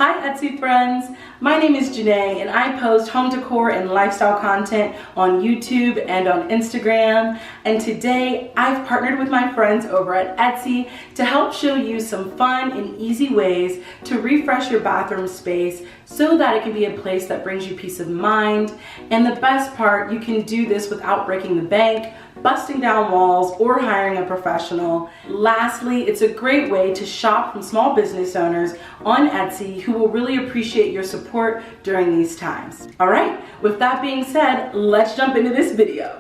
Hi Etsy friends, my name is Janea and I post home decor and lifestyle content on YouTube and on Instagram. And today I've partnered with my friends over at Etsy to help show you some fun and easy ways to refresh your bathroom space so that it can be a place that brings you peace of mind. And the best part, you can do this without breaking the bank, busting down walls, or hiring a professional. Lastly, it's a great way to shop from small business owners on Etsy who will really appreciate your support during these times. All right, with that being said, let's jump into this video.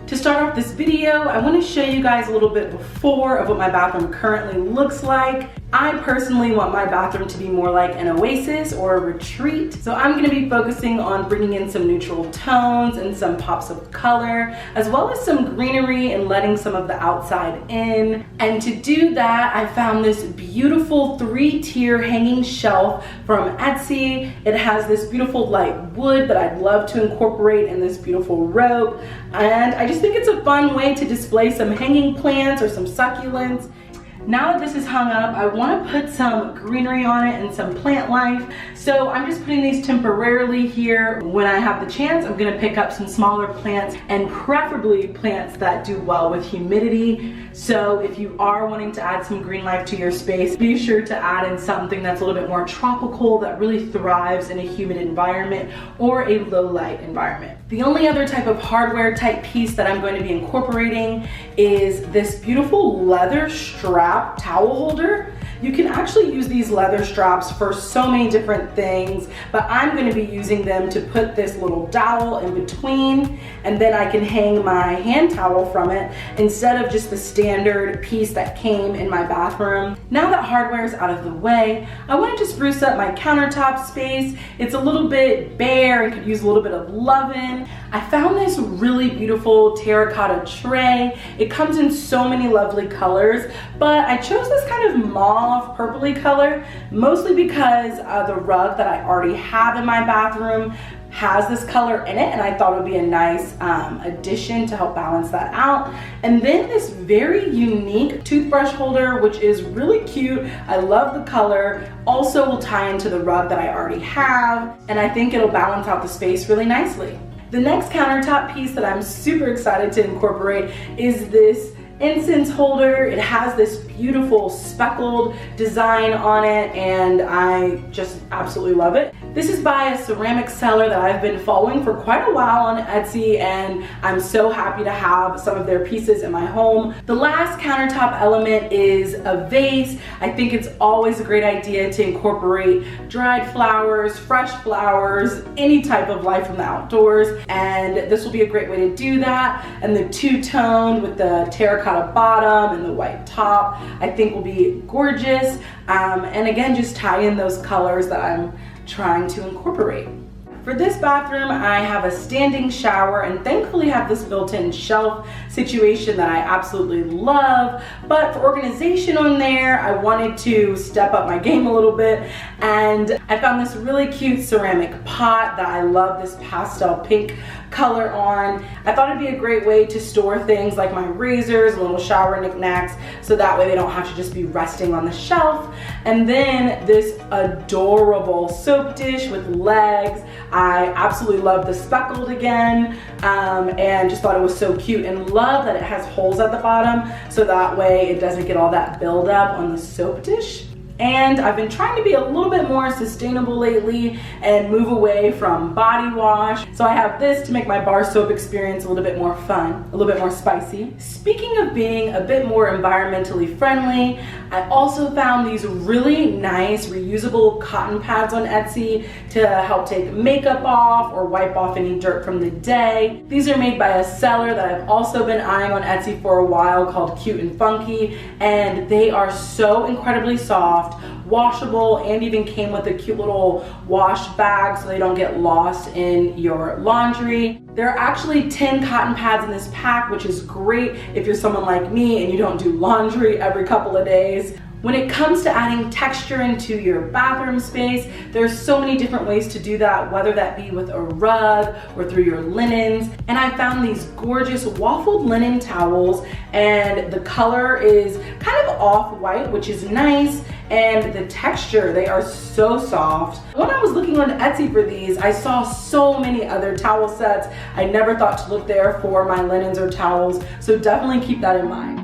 To start off this video, I want to show you guys a little bit before of what my bathroom currently looks like. I personally want my bathroom to be more like an oasis or a retreat. So I'm going to be focusing on bringing in some neutral tones and some pops of color, as well as some greenery and letting some of the outside in. And to do that, I found this beautiful 3-tier hanging shelf from Etsy. It has this beautiful light wood that I'd love to incorporate in this beautiful rope. And I just think it's a fun way to display some hanging plants or some succulents. Now that this is hung up, I want to put some greenery on it and some plant life. So I'm just putting these temporarily here. When I have the chance, I'm going to pick up some smaller plants and preferably plants that do well with humidity. So if you are wanting to add some green life to your space, be sure to add in something that's a little bit more tropical that really thrives in a humid environment or a low light environment. The only other type of hardware type piece that I'm going to be incorporating is this beautiful leather strap towel holder. You can actually use these leather straps for so many different things, but I'm going to be using them to put this little dowel in between, and then I can hang my hand towel from it instead of just the standard piece that came in my bathroom. Now that hardware is out of the way, I wanted to spruce up my countertop space. It's a little bit bare and could use a little bit of loving. I found this really beautiful terracotta tray. It comes in so many lovely colors, but I chose this kind of mauve purpley color, mostly because the rug that I already have in my bathroom has this color in it, and I thought it would be a nice addition to help balance that out. And then this very unique toothbrush holder, which is really cute. I love the color. Also will tie into the rug that I already have, and I think it'll balance out the space really nicely. The next countertop piece that I'm super excited to incorporate is this incense holder. It has this beautiful speckled design on it, and I just absolutely love it. This is by a ceramic seller that I've been following for quite a while on Etsy, and I'm so happy to have some of their pieces in my home. The last countertop element is a vase. I think it's always a great idea to incorporate dried flowers, fresh flowers, any type of life from the outdoors, and this will be a great way to do that. And the two-toned with the terracotta bottom and the white top, I think will be gorgeous. And again, just tie in those colors that I'm trying to incorporate. For this bathroom, I have a standing shower and thankfully have this built-in shelf situation that I absolutely love. But for organization on there, I wanted to step up my game a little bit, and I found this really cute ceramic pot that I love this pastel pink color on. I thought it'd be a great way to store things like my razors, little shower knickknacks, so that way they don't have to just be resting on the shelf. And then this adorable soap dish with legs. I absolutely love the speckled again, and just thought it was so cute, and love that it has holes at the bottom so that way it doesn't get all that buildup on the soap dish. And I've been trying to be a little bit more sustainable lately and move away from body wash. So I have this to make my bar soap experience a little bit more fun, a little bit more spicy. Speaking of being a bit more environmentally friendly, I also found these really nice reusable cotton pads on Etsy to help take makeup off or wipe off any dirt from the day. These are made by a seller that I've also been eyeing on Etsy for a while called Cute and Funky, and they are so incredibly soft, washable, and even came with a cute little wash bag so they don't get lost in your laundry. There are actually 10 cotton pads in this pack, which is great if you're someone like me and you don't do laundry every couple of days. When it comes to adding texture into your bathroom space, there's so many different ways to do that, whether that be with a rug or through your linens. And I found these gorgeous waffled linen towels, and the color is kind of off-white, which is nice. and the texture, they are so soft. When I was looking on Etsy for these, I saw so many other towel sets. I never thought to look there for my linens or towels, so definitely keep that in mind.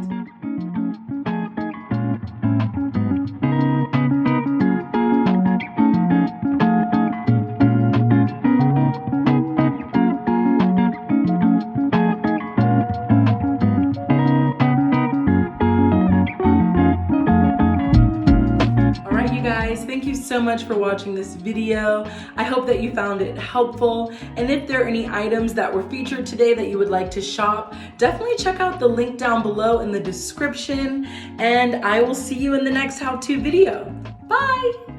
Thank you so much for watching this video. I hope that you found it helpful. And if there are any items that were featured today that you would like to shop, definitely check out the link down below in the description. And I will see you in the next how-to video. Bye!